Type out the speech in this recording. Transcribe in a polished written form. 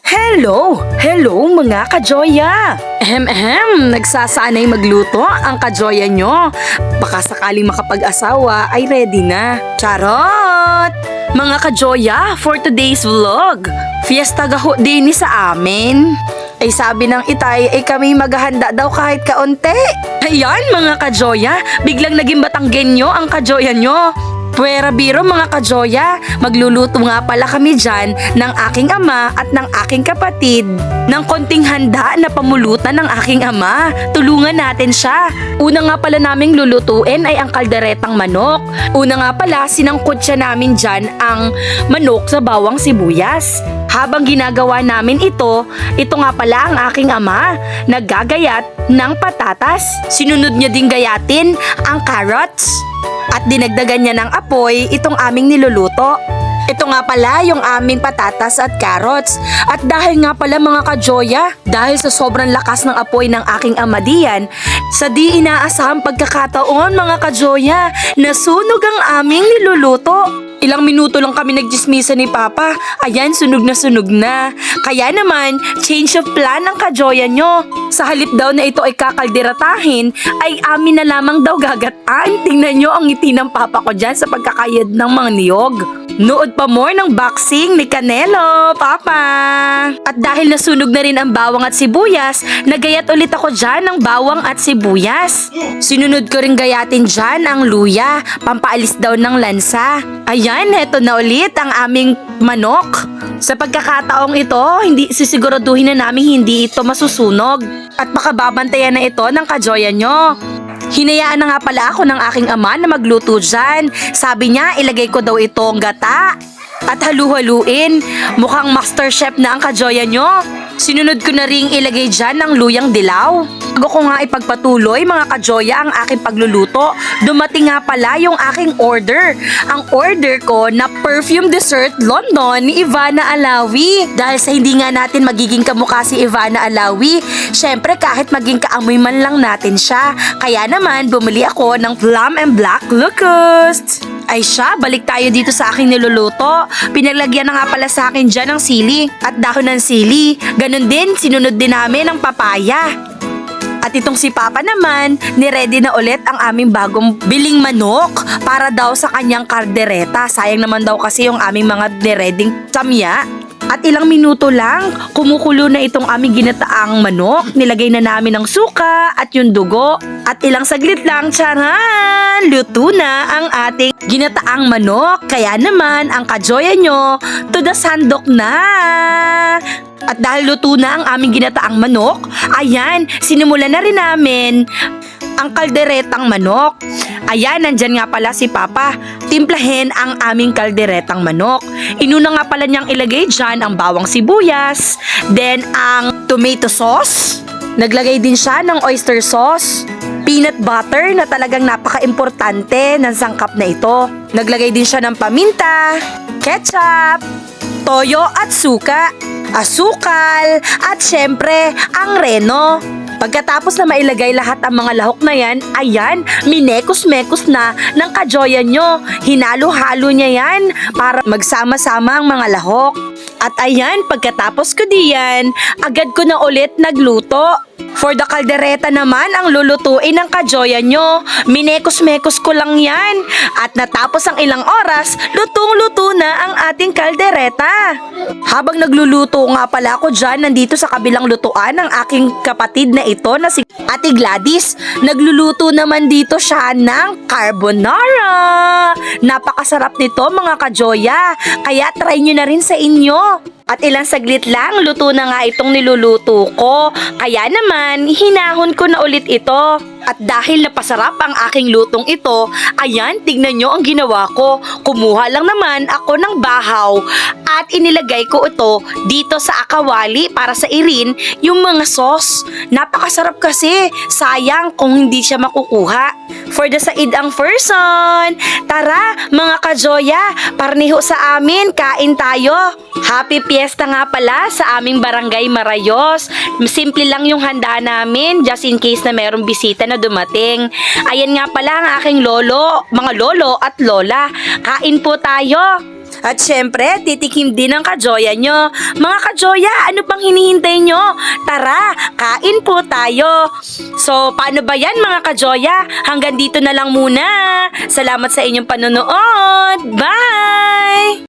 Hello mga kajoya! Nagsasanay magluto ang kajoya nyo. Baka sakaling makapag-asawa ay ready na. Charot! Mga kajoya, for today's vlog, fiesta gaho din sa amin. Ay sabi ng itay ay kami maghahanda daw kahit kaunti. Ayan mga kajoya, biglang naging Batanggenyo ang kajoya nyo. Puwera biro mga kajoya, magluluto nga pala kami dyan ng aking ama at ng aking kapatid ng konting handa na pamulutan ng aking ama. Tulungan natin siya. Una nga pala naming lulutuin ay ang kalderetang manok. Una nga pala sinangkot siya namin dyan ang manok sa bawang sibuyas. Habang ginagawa namin ito nga pala ang aking ama, naggagayat ng patatas. Sinunod niya din gayatin ang carrots. At dinagdagan niya ng apoy itong aming niluluto. Ito nga pala yung aming patatas at carrots. At dahil nga pala mga kajoya, dahil sa sobrang lakas ng apoy ng aking ama diyan, sa di inaasahang pagkakataon mga kajoya, nasunog ang aming niluluto. Ilang minuto lang kami nagchismisa ni Papa. Ayan, sunog na. Kaya naman, change of plan ang kajoya nyo. Sa halip daw na ito ay kakalderatahin, ay amin na lamang daw gagataan. Tingnan nyo ang ngiti ng Papa ko dyan sa pagkakayad ng mga niyog. Nood pa more ng boxing ni Canelo, Papa. At dahil nasunog na rin ang bawang at sibuyas, nagayat ulit ako dyan ng bawang at sibuyas. Sinunod ko rin gayatin dyan ang luya, pampaalis daw ng lansa. Ayan, heto na ulit ang aming manok. Sa pagkakataong ito, sisiguraduhin na namin hindi ito masusunog. At baka babantayan na ito ng kajoya nyo. Hinayaan na nga pala ako ng aking ama na magluto dyan. Sabi niya, ilagay ko daw itong gata at halu-haluin. Mukhang master chef na ang kajoya nyo. Sinunod ko na ring ilagay dyan ng luyang dilaw. Bago ko nga ipagpatuloy mga kajoya ang aking pagluluto, dumating nga pala yung aking order. Ang order ko na perfume dessert London ni Ivana Alawi. Dahil sa hindi nga natin magiging kamukha si Ivana Alawi, syempre kahit maging kaamoy man lang natin siya. Kaya naman bumili ako ng plum and black locusts. Ay siya, balik tayo dito sa aking niluluto. Pinaglagyan na nga pala sa akin dyan ng sili at dahon ng sili. Ganon din, sinunod din namin ng papaya. At itong si Papa naman, niready na ulit ang aming bagong biling manok para daw sa kanyang kaldereta. Sayang naman daw kasi yung aming mga nireading samya. At ilang minuto lang, kumukulo na itong aming ginataang manok. Nilagay na namin ang suka at yung dugo. At ilang saglit lang, tsaran! Luto na ang ating ginataang manok. Kaya naman, ang kajoya nyo, to the sandok na! At dahil luto na ang aming ginataang manok, ayan, sinimula na rin namin ang kalderetang manok. Ayan, nandyan nga pala si Papa. Timplahin ang aming kalderetang manok. Inuna nga pala niyang ilagay dyan ang bawang sibuyas, then ang tomato sauce. Naglagay din siya ng oyster sauce, peanut butter na talagang napaka-importante ng sangkap na ito. Naglagay din siya ng paminta, ketchup, toyo at suka, asukal, at syempre ang reno. Pagkatapos na mailagay lahat ang mga lahok na yan, ayan, minekos-mekos na ng kajoya nyo. Hinalo-halo niya yan para magsama-sama ang mga lahok. At ayan, pagkatapos ko diyan, agad ko na ulit nagluto. For the kaldereta naman ang lulutuin ng kajoya nyo. Minekos-mekos ko lang yan. At natapos ang ilang oras, lutong-luto na ang ating kaldereta. Habang nagluluto nga pala ako dyan, nandito sa kabilang lutuan ng aking kapatid na ito na si Ate Gladys. Nagluluto naman dito siya ng carbonara. Napakasarap nito mga kajoya. Kaya try nyo na rin sa inyo. At ilang saglit lang, luto na nga itong niluluto ko. Kaya naman, hinahon ko na ulit ito. At dahil napasarap ang aking lutong ito, ayan, tignan nyo ang ginawa ko. Kumuha lang naman ako ng bahaw at inilagay ko ito dito sa akawali para sa irin yung mga sauce. Napakasarap kasi, sayang kung hindi siya makukuha. For the Said ang person, tara mga kajoya, parniho sa amin, kain tayo. Happy Fiesta nga pala sa aming barangay Marayos. Simple lang yung handa namin just in case na merong bisita na dumating. Ayan nga pala ang aking lolo, mga lolo at lola. Kain po tayo. At syempre, titikim din ang kajoya nyo. Mga kajoya, ano pang hinihintay nyo? Tara, kain po tayo. So, paano ba yan mga kajoya? Hanggang dito na lang muna. Salamat sa inyong panonood. Bye!